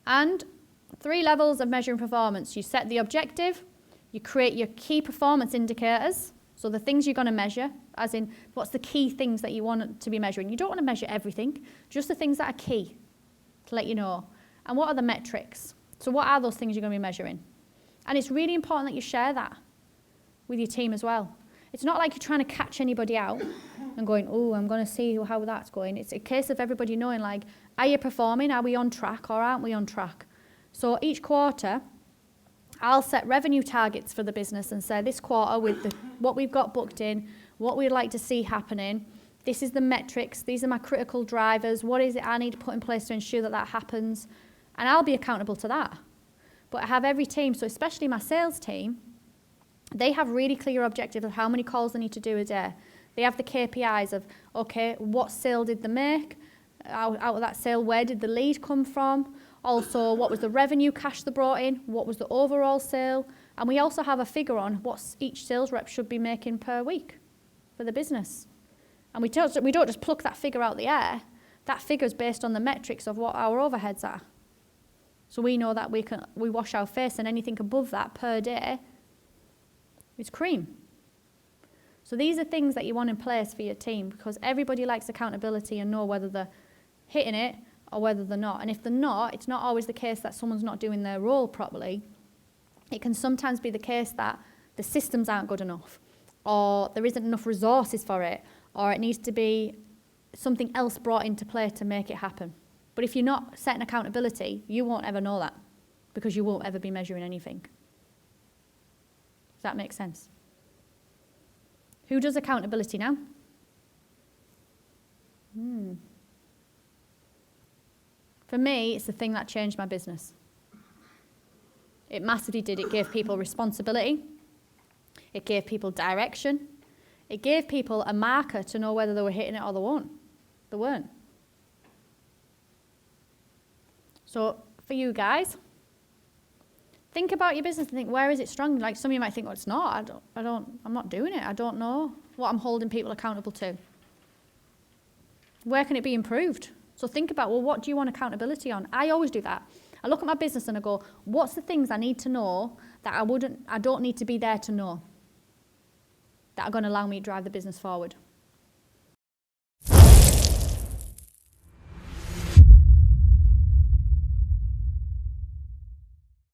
And 3 levels of measuring performance. You set the objective, you create your key performance indicators, so the things you're going to measure, as in what's the key things that you want to be measuring. You don't want to measure everything, just the things that are key to let you know. And what are the metrics? So what are those things you're going to be measuring? And it's really important that you share that with your team as well. It's not like you're trying to catch anybody out and going, oh, I'm going to see how that's going. It's a case of everybody knowing, like, are you performing? Are we on track or aren't we on track? So each quarter, I'll set revenue targets for the business and say this quarter with what we've got booked in, what we'd like to see happening. This is the metrics. These are my critical drivers. What is it I need to put in place to ensure that that happens? And I'll be accountable to that. But I have every team, so especially my sales team, they have really clear objectives of how many calls they need to do a day. They have the KPIs of, okay, what sale did they make? Out of that sale, where did the lead come from? Also, what was the revenue cash they brought in? What was the overall sale? And we also have a figure on what each sales rep should be making per week for the business. And we don't just pluck that figure out the air. That figure is based on the metrics of what our overheads are. So we know that we wash our face, and anything above that per day is cream. So these are things that you want in place for your team, because everybody likes accountability and know whether they're hitting it or whether they're not. And if they're not, it's not always the case that someone's not doing their role properly. It can sometimes be the case that the systems aren't good enough, or there isn't enough resources for it, or it needs to be something else brought into play to make it happen. But if you're not setting accountability, you won't ever know that, because you won't ever be measuring anything. Does that make sense? Who does accountability now? For me, it's the thing that changed my business. It massively did. It gave people responsibility. It gave people direction. It gave people a marker to know whether they were hitting it or they weren't. So for you guys, think about your business and think, where is it strong? Like, some of you might think, well, it's not. I'm not doing it. I don't know what I'm holding people accountable to. Where can it be improved? So think about, well, what do you want accountability on? I always do that. I look at my business and I go, what's the things I need to know that I don't need to be there to know, that are going to allow me to drive the business forward?